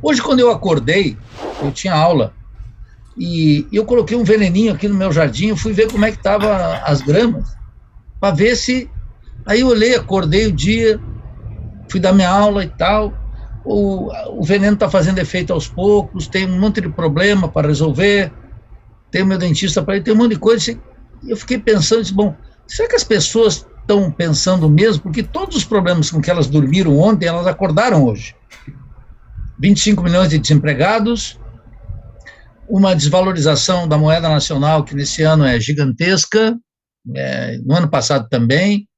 Hoje, quando eu acordei, eu tinha aula, e eu coloquei um veneninho aqui no meu jardim, eu fui ver como é que estavam as gramas, para ver se... Aí eu olhei, acordei o dia, fui dar minha aula e tal, o veneno está fazendo efeito aos poucos, tem um monte de problema para resolver, tem o meu dentista para ir, tem um monte de coisa. Eu fiquei pensando, disse, bom, será que as pessoas estão pensando mesmo? Porque todos os problemas com que elas dormiram ontem, elas acordaram hoje. 25 milhões de desempregados, uma desvalorização da moeda nacional, que nesse ano é gigantesca, no ano passado também,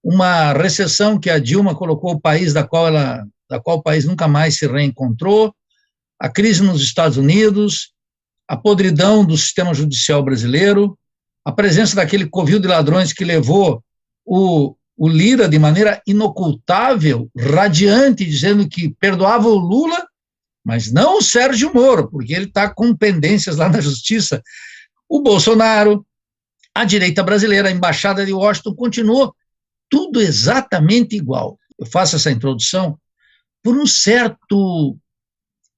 uma recessão que a Dilma colocou o país da qual o país nunca mais se reencontrou, a crise nos Estados Unidos, a podridão do sistema judicial brasileiro, a presença daquele covil de ladrões que levou o Lira de maneira inocultável, radiante, dizendo que perdoava o Lula, mas não o Sérgio Moro, porque ele está com pendências lá na justiça. O Bolsonaro, a direita brasileira, a embaixada de Washington, continuou tudo exatamente igual. Eu faço essa introdução por um certo,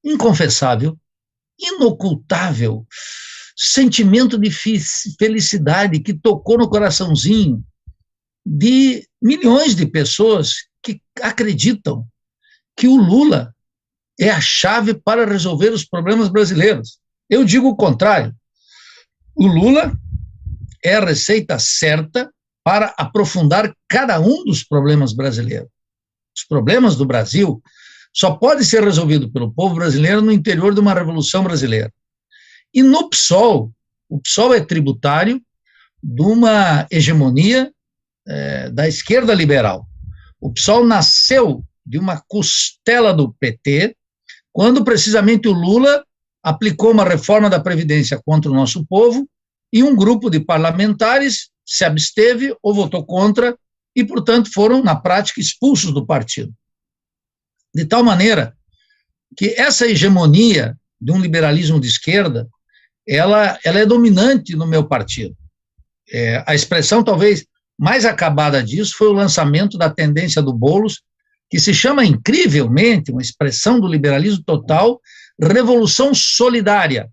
inconfessável, inocultável sentimento de felicidade que tocou no coraçãozinho de milhões de pessoas que acreditam que o Lula é a chave para resolver os problemas brasileiros. Eu digo o contrário. O Lula é a receita certa para aprofundar cada um dos problemas brasileiros. Os problemas do Brasil só podem ser resolvidos pelo povo brasileiro no interior de uma revolução brasileira. E no PSOL, o PSOL é tributário de uma hegemonia da esquerda liberal. O PSOL nasceu de uma costela do PT, quando precisamente o Lula aplicou uma reforma da Previdência contra o nosso povo, e um grupo de parlamentares se absteve ou votou contra, e, portanto, foram, na prática, expulsos do partido. De tal maneira que essa hegemonia de um liberalismo de esquerda, ela é dominante no meu partido. A expressão talvez mais acabada disso foi o lançamento da tendência do Boulos, que se chama incrivelmente, uma expressão do liberalismo total, revolução solidária,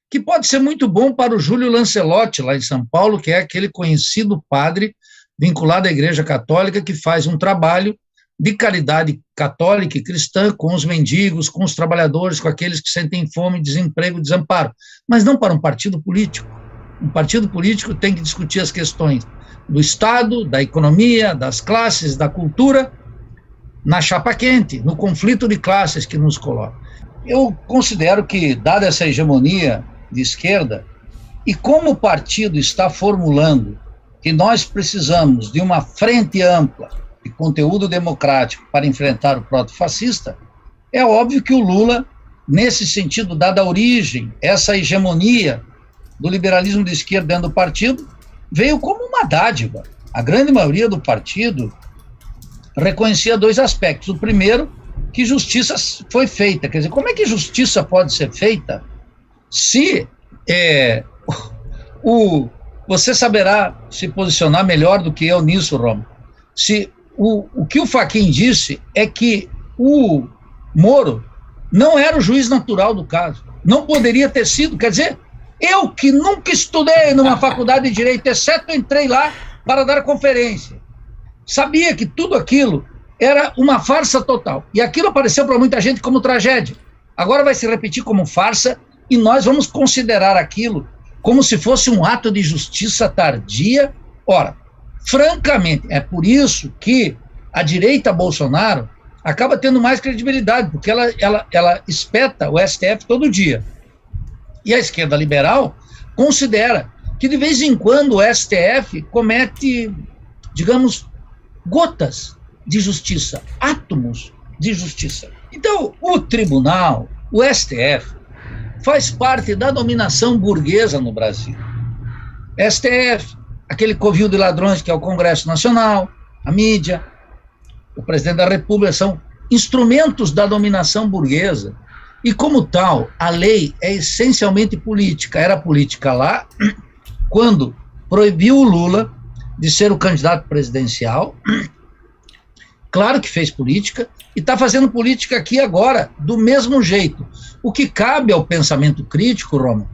que pode ser muito bom para o Júlio Lancelotti, lá em São Paulo, que é aquele conhecido padre vinculado à Igreja Católica, que faz um trabalho de caridade católica e cristã com os mendigos, com os trabalhadores, com aqueles que sentem fome, desemprego, desamparo, mas não para um partido político. Um partido político tem que discutir as questões do Estado, da economia, das classes, da cultura, na chapa quente, no conflito de classes que nos coloca. Eu considero que, dada essa hegemonia de esquerda, e como o partido está formulando que nós precisamos de uma frente ampla de conteúdo democrático para enfrentar o proto-fascista, é óbvio que o Lula, nesse sentido, dada a origem, essa hegemonia do liberalismo de esquerda dentro do partido, veio como uma dádiva. A grande maioria do partido reconhecia dois aspectos. O primeiro, que justiça foi feita. Quer dizer, como é que justiça pode ser feita se você saberá se posicionar melhor do que eu nisso, Roma. Se o que o Fachin disse é que o Moro não era o juiz natural do caso, não poderia ter sido. Quer dizer, eu que nunca estudei numa faculdade de Direito, exceto entrei lá para dar conferência, sabia que tudo aquilo era uma farsa total. E aquilo apareceu para muita gente como tragédia. Agora vai se repetir como farsa e nós vamos considerar aquilo como se fosse um ato de justiça tardia. Ora, francamente, é por isso que a direita Bolsonaro acaba tendo mais credibilidade, porque ela espeta o STF todo dia. E a esquerda liberal considera que, de vez em quando, o STF comete, digamos, gotas de justiça, átomos de justiça. Então, o tribunal, o STF, faz parte da dominação burguesa no Brasil. STF, aquele covil de ladrões que é o Congresso Nacional, a mídia, o presidente da República, são instrumentos da dominação burguesa. E, como tal, a lei é essencialmente política. Era política lá, quando proibiu o Lula de ser o candidato presidencial. Claro que fez política, e está fazendo política aqui agora, do mesmo jeito. O que cabe ao pensamento crítico, Roma,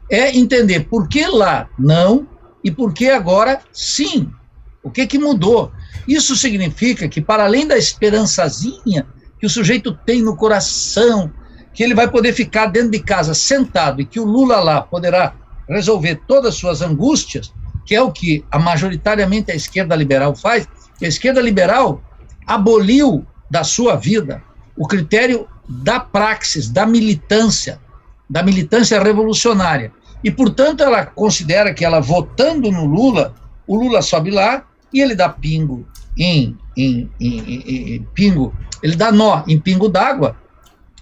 é entender por que lá não e por que agora sim. O que mudou? Isso significa que, para além da esperançazinha que o sujeito tem no coração, que ele vai poder ficar dentro de casa sentado e que o Lula lá poderá resolver todas as suas angústias, que é o que majoritariamente a esquerda liberal faz. A esquerda liberal aboliu da sua vida o critério da praxis, da militância revolucionária. E, portanto, ela considera que ela votando no Lula, o Lula sobe lá e ele dá pingo em pingo, ele dá nó em pingo d'água,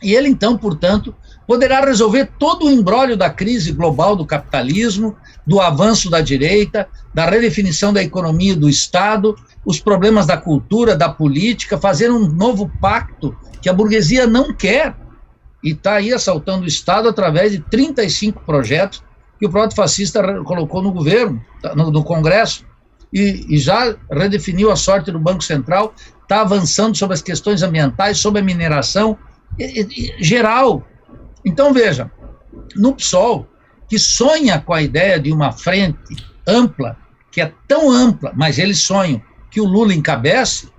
e ele, então, portanto, poderá resolver todo o imbróglio da crise global do capitalismo, do avanço da direita, da redefinição da economia e do Estado, os problemas da cultura, da política, fazer um novo pacto que a burguesia não quer, e está aí assaltando o Estado através de 35 projetos que o próprio fascista colocou no governo, no Congresso, e já redefiniu a sorte do Banco Central, está avançando sobre as questões ambientais, sobre a mineração, geral. Então, veja, no PSOL, que sonha com a ideia de uma frente ampla, que é tão ampla, mas eles sonham que o Lula encabece,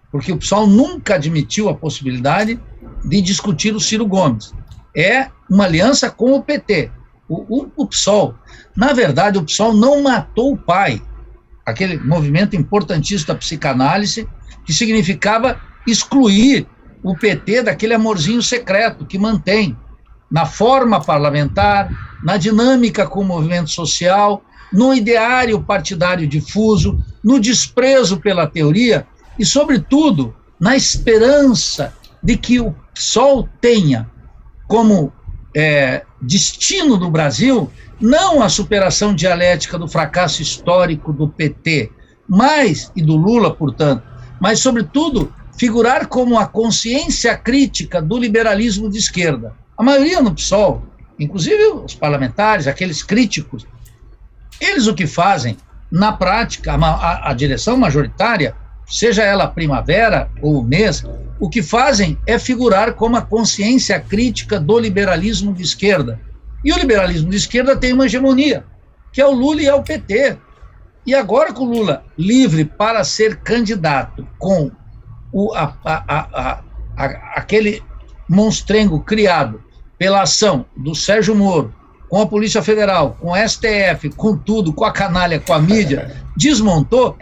porque o PSOL nunca admitiu a possibilidade de discutir o Ciro Gomes. É uma aliança com o PT. O PSOL, na verdade, o PSOL não matou o pai, aquele movimento importantíssimo da psicanálise, que significava excluir o PT daquele amorzinho secreto que mantém na forma parlamentar, na dinâmica com o movimento social, no ideário partidário difuso, no desprezo pela teoria e, sobretudo, na esperança de que o PSOL tenha como destino do Brasil não a superação dialética do fracasso histórico do PT, e do Lula, portanto, mas, sobretudo, figurar como a consciência crítica do liberalismo de esquerda. A maioria no PSOL, inclusive os parlamentares, aqueles críticos, eles o que fazem, na prática, a direção majoritária, seja ela Primavera ou o MES, o que fazem é figurar como a consciência crítica do liberalismo de esquerda. E o liberalismo de esquerda tem uma hegemonia, que é o Lula e é o PT. E agora com o Lula livre para ser candidato com aquele monstrengo criado pela ação do Sérgio Moro, com a Polícia Federal, com o STF, com tudo, com a canalha, com a mídia, desmontou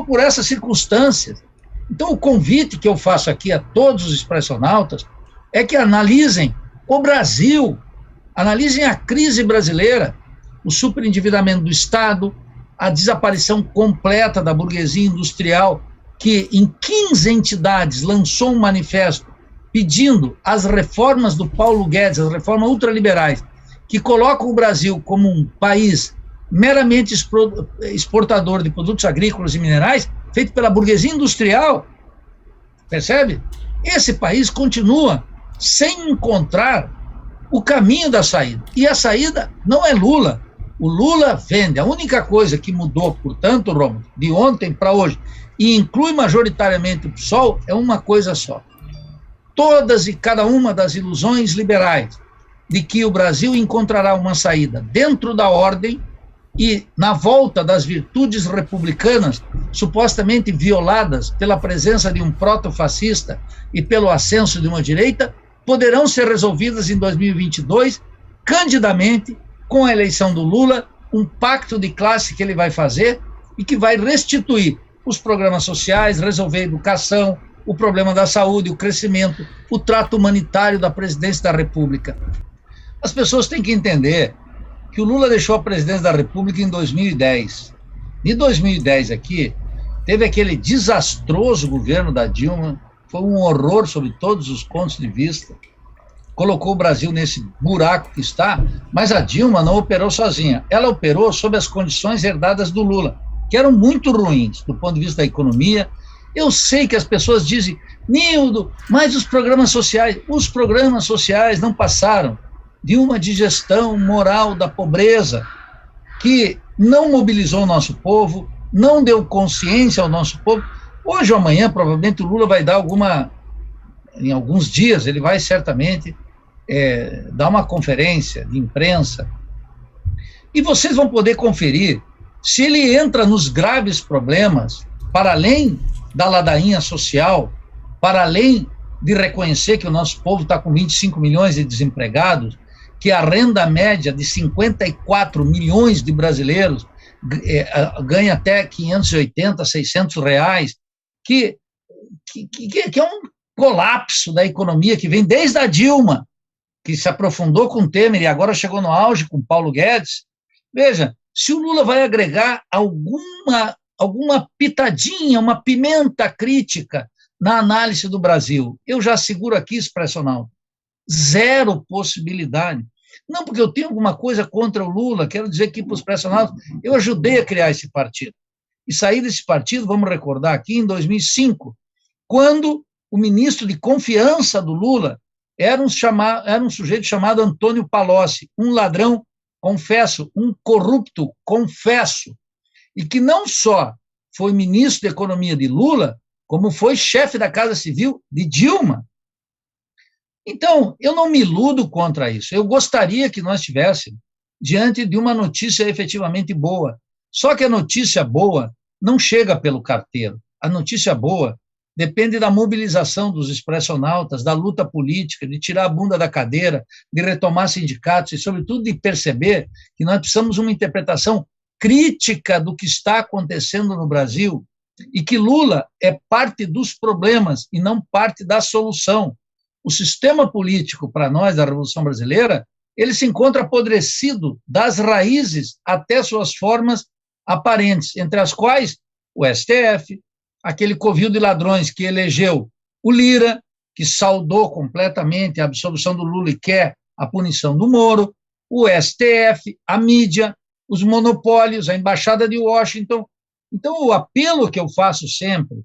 por essas circunstâncias. Então, o convite que eu faço aqui a todos os expressionautas é que analisem o Brasil, analisem a crise brasileira, o superendividamento do Estado, a desaparição completa da burguesia industrial, que em 15 entidades lançou um manifesto pedindo as reformas do Paulo Guedes, as reformas ultraliberais, que colocam o Brasil como um país meramente exportador de produtos agrícolas e minerais, feito pela burguesia industrial, percebe? Esse país continua sem encontrar o caminho da saída. E a saída não é Lula. O Lula vende. A única coisa que mudou, portanto, Romulo, de ontem para hoje, e inclui majoritariamente o PSOL, é uma coisa só. Todas e cada uma das ilusões liberais de que o Brasil encontrará uma saída dentro da ordem e na volta das virtudes republicanas, supostamente violadas pela presença de um proto-fascista e pelo ascenso de uma direita, poderão ser resolvidas em 2022, candidamente, com a eleição do Lula, um pacto de classe que ele vai fazer e que vai restituir os programas sociais, resolver a educação, o problema da saúde, o crescimento, o trato humanitário da presidência da República. As pessoas têm que entender que o Lula deixou a presidência da República em 2010. De 2010 aqui, teve aquele desastroso governo da Dilma, foi um horror sob todos os pontos de vista, colocou o Brasil nesse buraco que está, mas a Dilma não operou sozinha, ela operou sob as condições herdadas do Lula, que eram muito ruins do ponto de vista da economia. Eu sei que as pessoas dizem, Nildo, mas os programas sociais não passaram de uma digestão moral da pobreza, que não mobilizou o nosso povo, não deu consciência ao nosso povo. Hoje ou amanhã, provavelmente, o Lula vai dar alguma em alguns dias, ele vai certamente dar uma conferência de imprensa, e vocês vão poder conferir se ele entra nos graves problemas, para além da ladainha social, para além de reconhecer que o nosso povo está com 25 milhões de desempregados, que a renda média de 54 milhões de brasileiros ganha até 580, 600 reais, que é um colapso da economia que vem desde a Dilma, que se aprofundou com Temer e agora chegou no auge com Paulo Guedes. Veja, se o Lula vai agregar alguma pitadinha, uma pimenta crítica na análise do Brasil, eu já asseguro aqui, Expressional, zero possibilidade. Não porque eu tenho alguma coisa contra o Lula, quero dizer que para os Expressional, eu ajudei a criar esse partido. E saí desse partido, vamos recordar aqui, em 2005, quando o ministro de confiança do Lula era um sujeito chamado Antônio Palocci, um ladrão, confesso, um corrupto, confesso, e que não só foi ministro de Economia de Lula, como foi chefe da Casa Civil de Dilma. Então, eu não me iludo contra isso. Eu gostaria que nós estivéssemos diante de uma notícia efetivamente boa. Só que a notícia boa não chega pelo carteiro. A notícia boa depende da mobilização dos expressionautas, da luta política, de tirar a bunda da cadeira, de retomar sindicatos e, sobretudo, de perceber que nós precisamos de uma interpretação crítica do que está acontecendo no Brasil e que Lula é parte dos problemas e não parte da solução. O sistema político, para nós, da Revolução Brasileira, ele se encontra apodrecido das raízes até suas formas aparentes, entre as quais o STF, aquele covil de ladrões que elegeu o Lira, que saudou completamente a absolução do Lula e quer a punição do Moro, o STF, a mídia, os monopólios, a Embaixada de Washington. Então, o apelo que eu faço sempre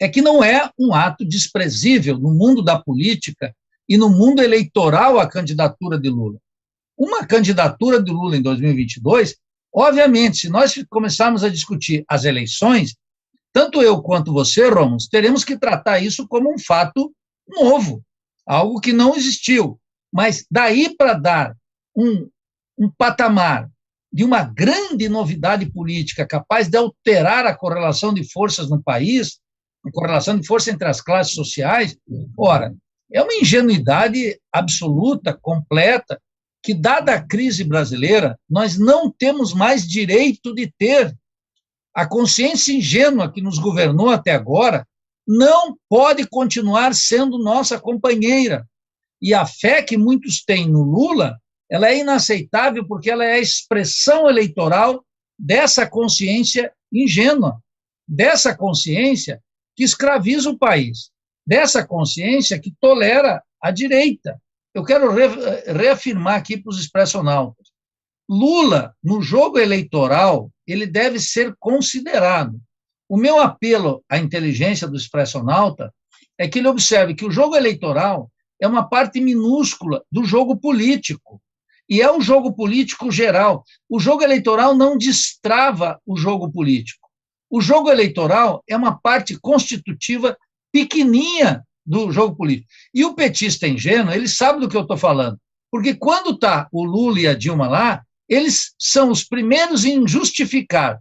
é que não é um ato desprezível no mundo da política e no mundo eleitoral a candidatura de Lula. Uma candidatura de Lula em 2022, obviamente, se nós começarmos a discutir as eleições, tanto eu quanto você, Ramos, teremos que tratar isso como um fato novo, algo que não existiu. Mas daí para dar um patamar de uma grande novidade política capaz de alterar a correlação de forças no país, a correlação de força entre as classes sociais, ora, é uma ingenuidade absoluta, completa, que, dada a crise brasileira, nós não temos mais direito de ter. A consciência ingênua que nos governou até agora não pode continuar sendo nossa companheira. E a fé que muitos têm no Lula, ela é inaceitável porque ela é a expressão eleitoral dessa consciência ingênua, dessa consciência que escraviza o país, dessa consciência que tolera a direita. Eu quero reafirmar aqui para os expressionautas. Lula, no jogo eleitoral, ele deve ser considerado. O meu apelo à inteligência do expressionauta é que ele observe que o jogo eleitoral é uma parte minúscula do jogo político, e é o jogo político geral. O jogo eleitoral não destrava o jogo político. O jogo eleitoral é uma parte constitutiva pequenininha do jogo político. E o petista ingênuo, ele sabe do que eu estou falando, porque quando está o Lula e a Dilma lá, eles são os primeiros em justificar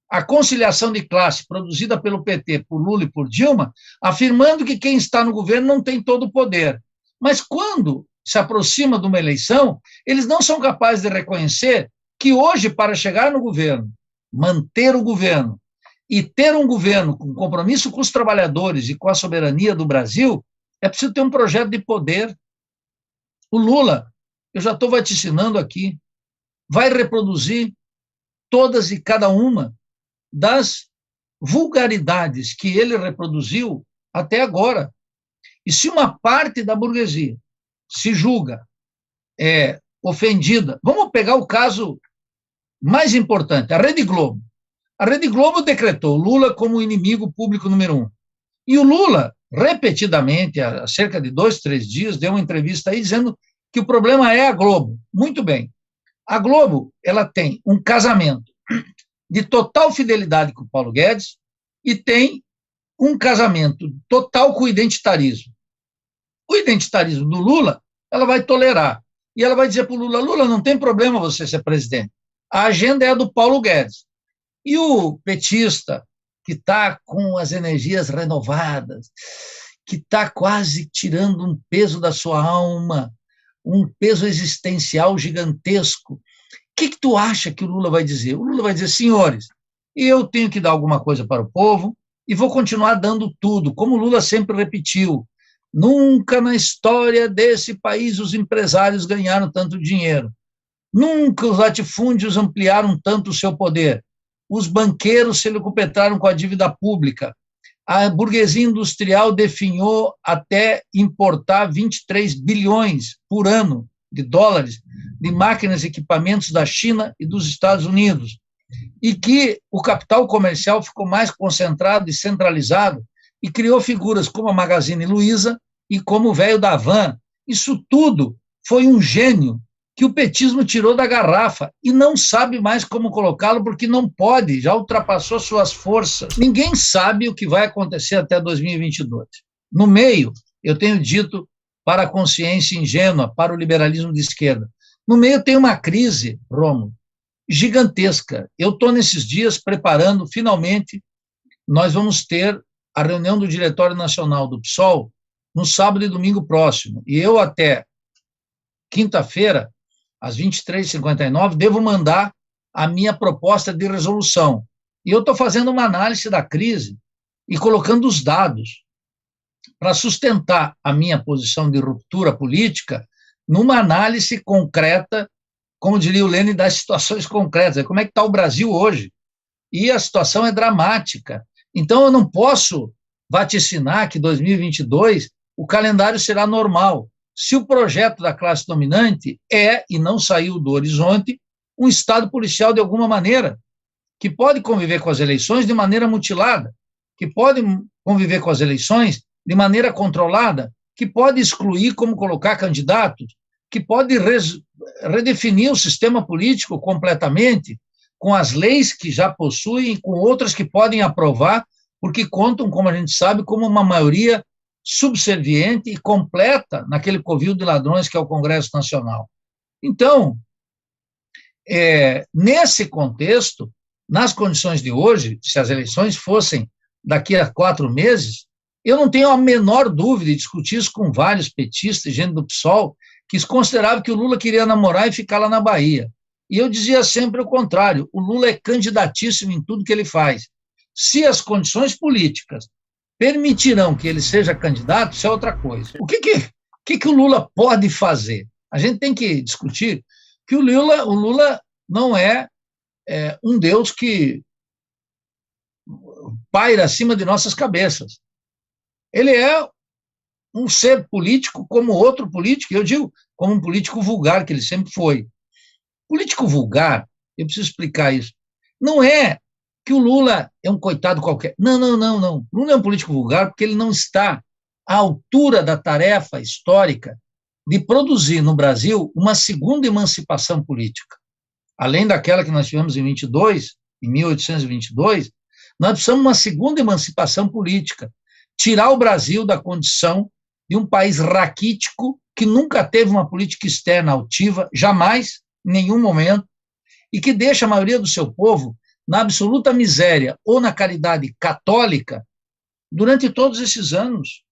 a conciliação de classe produzida pelo PT, por Lula e por Dilma, afirmando que quem está no governo não tem todo o poder. Mas quando se aproxima de uma eleição, eles não são capazes de reconhecer que hoje, para chegar no governo, manter o governo e ter um governo com compromisso com os trabalhadores e com a soberania do Brasil, é preciso ter um projeto de poder. O Lula, eu já estou vaticinando aqui, vai reproduzir todas e cada uma das vulgaridades que ele reproduziu até agora. E se uma parte da burguesia se julga ofendida, vamos pegar o caso mais importante, a Rede Globo. A Rede Globo decretou Lula como inimigo público número 1. E o Lula, repetidamente, há cerca de 2, 3 dias, deu uma entrevista aí dizendo que o problema é a Globo. Muito bem. A Globo, ela tem um casamento de total fidelidade com o Paulo Guedes e tem um casamento total com o identitarismo. O identitarismo do Lula, ela vai tolerar. E ela vai dizer para o Lula, Lula, não tem problema você ser presidente. A agenda é a do Paulo Guedes. E o petista, que está com as energias renovadas, que está quase tirando um peso da sua alma, um peso existencial gigantesco, o que tu acha que o Lula vai dizer? O Lula vai dizer, senhores, eu tenho que dar alguma coisa para o povo e vou continuar dando tudo, como o Lula sempre repetiu. Nunca na história desse país os empresários ganharam tanto dinheiro. Nunca os latifúndios ampliaram tanto o seu poder. Os banqueiros se recuperaram com a dívida pública. A burguesia industrial definhou até importar 23 bilhões por ano de dólares de máquinas e equipamentos da China e dos Estados Unidos. E que o capital comercial ficou mais concentrado e centralizado e criou figuras como a Magazine Luiza e como o velho da Van. Isso tudo foi um gênio que o petismo tirou da garrafa e não sabe mais como colocá-lo porque não pode, já ultrapassou suas forças. Ninguém sabe o que vai acontecer até 2022. No meio, eu tenho dito para a consciência ingênua, para o liberalismo de esquerda, no meio tem uma crise, Rômulo, gigantesca. Eu estou nesses dias preparando, finalmente, nós vamos ter a reunião do Diretório Nacional do PSOL no sábado e domingo próximo. E eu, até quinta-feira, às 23h59, devo mandar a minha proposta de resolução. E eu estou fazendo uma análise da crise e colocando os dados para sustentar a minha posição de ruptura política numa análise concreta, como diria o Lênin, das situações concretas. Como é que está o Brasil hoje? E a situação é dramática. Então, eu não posso vaticinar que 2022 o calendário será normal. Se o projeto da classe dominante é, e não saiu do horizonte, um Estado policial de alguma maneira, que pode conviver com as eleições de maneira mutilada, que pode conviver com as eleições de maneira controlada, que pode excluir como colocar candidatos, que pode redefinir o sistema político completamente, com as leis que já possuem e com outras que podem aprovar, porque contam, como a gente sabe, como uma maioria subserviente e completa naquele covil de ladrões que é o Congresso Nacional. Então, nesse contexto, nas condições de hoje, se as eleições fossem daqui a 4 meses, eu não tenho a menor dúvida, de discutir isso com vários petistas, gente do PSOL, que consideravam que o Lula queria namorar e ficar lá na Bahia. E eu dizia sempre o contrário, o Lula é candidatíssimo em tudo que ele faz. Se as condições políticas permitirão que ele seja candidato, isso é outra coisa. O que o Lula pode fazer? A gente tem que discutir que o Lula não é um Deus que paira acima de nossas cabeças. Ele é um ser político como outro político, eu digo como um político vulgar, que ele sempre foi. Político vulgar, eu preciso explicar isso, não é que o Lula é um coitado qualquer. Não. O Lula é um político vulgar porque ele não está à altura da tarefa histórica de produzir no Brasil uma segunda emancipação política. Além daquela que nós tivemos em 1822, nós precisamos de uma segunda emancipação política. Tirar o Brasil da condição de um país raquítico que nunca teve uma política externa altiva, jamais, em nenhum momento, e que deixa a maioria do seu povo na absoluta miséria ou na caridade católica durante todos esses anos.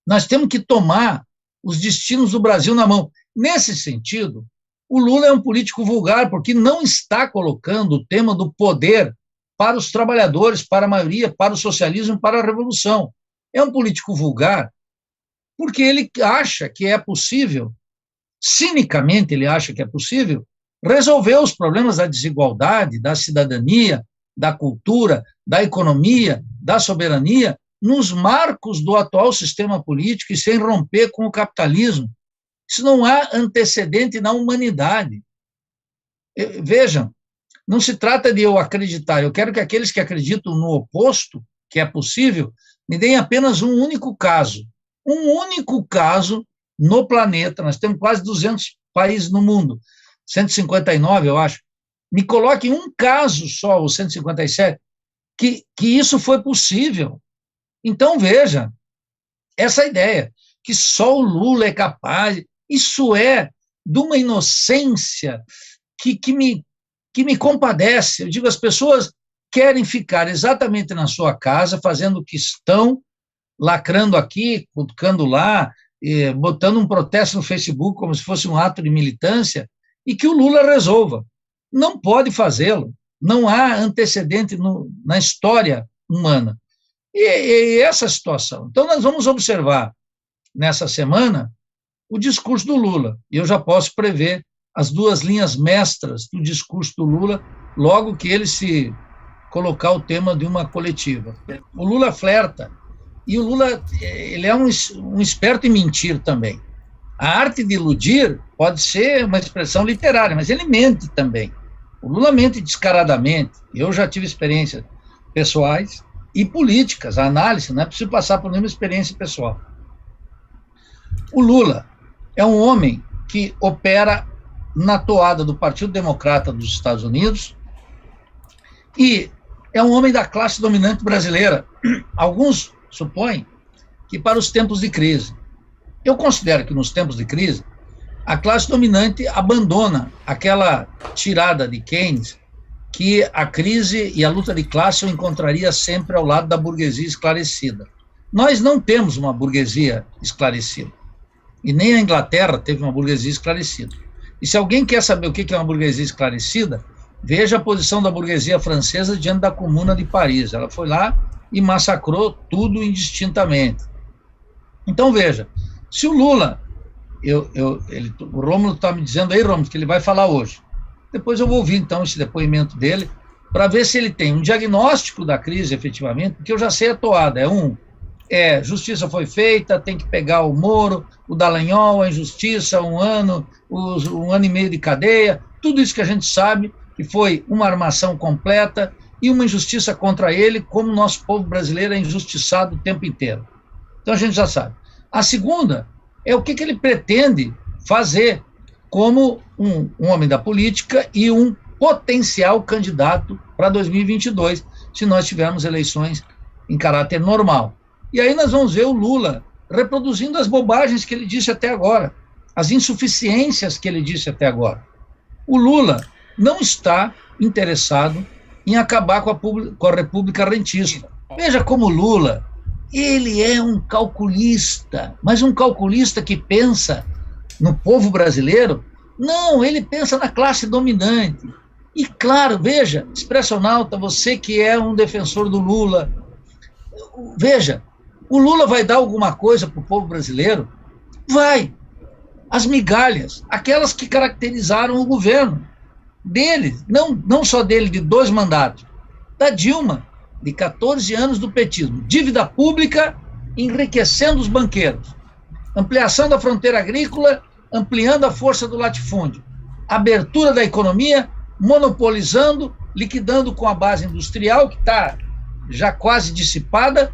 Nós temos que tomar os destinos do Brasil na mão. Nesse sentido, o Lula é um político vulgar, porque não está colocando o tema do poder para os trabalhadores, para a maioria, para o socialismo, para a revolução. É um político vulgar porque ele acha que é possível, cinicamente ele acha que é possível, resolver os problemas da desigualdade, da cidadania, da cultura, da economia, da soberania, nos marcos do atual sistema político e sem romper com o capitalismo. Isso não há antecedente na humanidade. Vejam, não se trata de eu acreditar, eu quero que aqueles que acreditam no oposto, que é possível, me deem apenas um único caso no planeta, nós temos quase 200 países no mundo, 159, eu acho, me coloque um caso só, o 157, que isso foi possível. Então, veja, essa ideia que só o Lula é capaz. Isso é de uma inocência que me compadece. Eu digo, as pessoas querem ficar exatamente na sua casa, fazendo o que estão, lacrando aqui, cutucando lá, botando um protesto no Facebook como se fosse um ato de militância, e que o Lula resolva. Não pode fazê-lo. Não há antecedente na história humana. E essa situação. Então, nós vamos observar, nessa semana, o discurso do Lula. E eu já posso prever as duas linhas mestras do discurso do Lula, logo que ele se colocar o tema de uma coletiva. O Lula flerta, e o Lula ele é um esperto em mentir também. A arte de iludir pode ser uma expressão literária, mas ele mente também. O Lula mente descaradamente. Eu já tive experiências pessoais e políticas, a análise, não é preciso passar por nenhuma experiência pessoal. O Lula é um homem que opera na toada do Partido Democrata dos Estados Unidos e é um homem da classe dominante brasileira. Alguns supõem que para os tempos de crise. Eu considero que nos tempos de crise, a classe dominante abandona aquela tirada de Keynes que a crise e a luta de classe eu encontraria sempre ao lado da burguesia esclarecida. Nós não temos uma burguesia esclarecida. E nem a Inglaterra teve uma burguesia esclarecida. E se alguém quer saber o que é uma burguesia esclarecida, veja a posição da burguesia francesa diante da Comuna de Paris. Ela foi lá e massacrou tudo indistintamente. Então, veja, se o Lula, o Rômulo está me dizendo aí, Rômulo, que ele vai falar hoje. Depois eu vou ouvir, então, esse depoimento dele, para ver se ele tem um diagnóstico da crise, efetivamente, porque eu já sei a toada. Justiça foi feita, tem que pegar o Moro, o Dallagnol, a injustiça, um ano e meio de cadeia, tudo isso que a gente sabe, que foi uma armação completa e uma injustiça contra ele, como o nosso povo brasileiro é injustiçado o tempo inteiro. Então a gente já sabe. A segunda é o que ele pretende fazer como um homem da política e um potencial candidato para 2022, se nós tivermos eleições em caráter normal. E aí nós vamos ver o Lula reproduzindo as bobagens que ele disse até agora, as insuficiências que ele disse até agora. O Lula não está interessado em acabar com a República Rentista. Veja como o Lula, ele é um calculista, mas um calculista que pensa no povo brasileiro. Não, ele pensa na classe dominante. E claro, veja, expressionalta, você que é um defensor do Lula, veja, o Lula vai dar alguma coisa para o povo brasileiro? Vai. As migalhas, aquelas que caracterizaram o governo dele, não só dele, de 2 mandatos, da Dilma, de 14 anos do petismo, dívida pública enriquecendo os banqueiros, ampliação da fronteira agrícola, ampliando a força do latifúndio, abertura da economia, monopolizando, liquidando com a base industrial, que está já quase dissipada,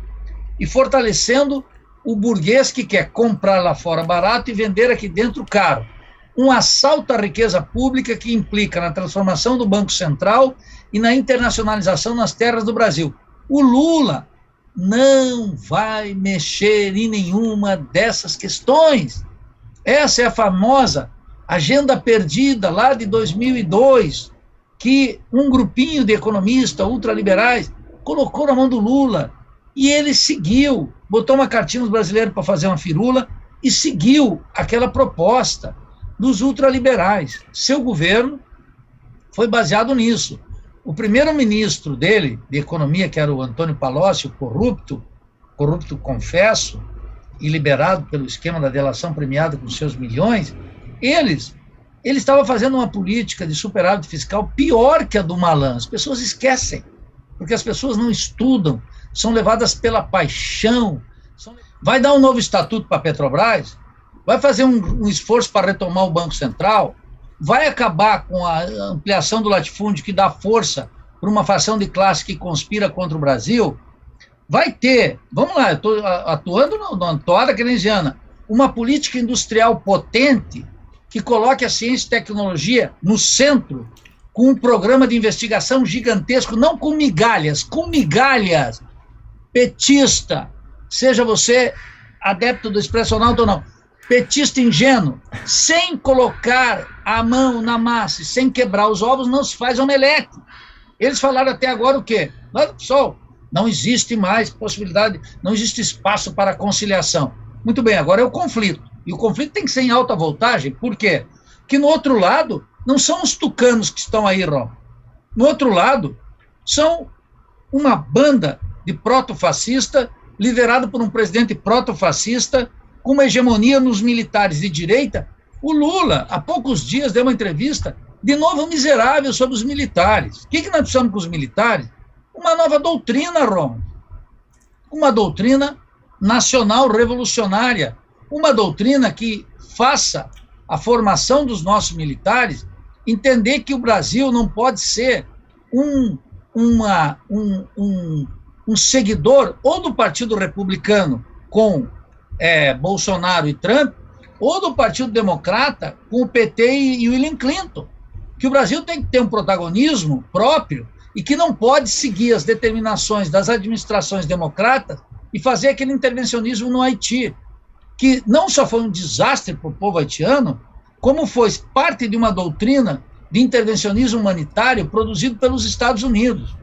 e fortalecendo o burguês que quer comprar lá fora barato e vender aqui dentro caro. Um assalto à riqueza pública que implica na transformação do Banco Central e na internacionalização nas terras do Brasil. O Lula não vai mexer em nenhuma dessas questões. Essa é a famosa agenda perdida lá de 2002, que um grupinho de economistas ultraliberais colocou na mão do Lula. E ele seguiu, botou uma cartinha nos brasileiros para fazer uma firula e seguiu aquela proposta dos ultraliberais. Seu governo foi baseado nisso. O primeiro-ministro dele, de economia, que era o Antônio Palocci, corrupto confesso, e liberado pelo esquema da delação premiada com seus milhões, ele estava fazendo uma política de superávit fiscal pior que a do Malan. As pessoas esquecem, porque as pessoas não estudam, são levadas pela paixão. Vai dar um novo estatuto para a Petrobras? Vai fazer um esforço para retomar o Banco Central? Vai acabar com a ampliação do latifúndio que dá força para uma fação de classe que conspira contra o Brasil? Vai ter, vamos lá, eu estou atuando na toada keynesiana, uma política industrial potente que coloque a ciência e tecnologia no centro, com um programa de investigação gigantesco, não com migalhas, petista, seja você adepto do Expresso Ronaldo ou não, petista ingênuo, sem colocar a mão na massa e sem quebrar os ovos, não se faz omelete. Eles falaram até agora o quê? Pessoal, não existe mais possibilidade, não existe espaço para conciliação. Muito bem, agora é o conflito. E o conflito tem que ser em alta voltagem. Por quê? Porque no outro lado, não são os tucanos que estão aí, Rom. No outro lado, são uma banda de proto-fascista, liderado por um presidente proto-fascista, com uma hegemonia nos militares de direita. O Lula, há poucos dias, deu uma entrevista, de novo miserável, sobre os militares. O que nós precisamos com os militares? Uma nova doutrina, Rom. Uma doutrina nacional revolucionária. Uma doutrina que faça a formação dos nossos militares entender que o Brasil não pode ser um seguidor ou do Partido Republicano com Bolsonaro e Trump, ou do Partido Democrata com o PT e o William Clinton. Que o Brasil tem que ter um protagonismo próprio e que não pode seguir as determinações das administrações democratas e fazer aquele intervencionismo no Haiti, que não só foi um desastre para o povo haitiano, como foi parte de uma doutrina de intervencionismo humanitário produzido pelos Estados Unidos.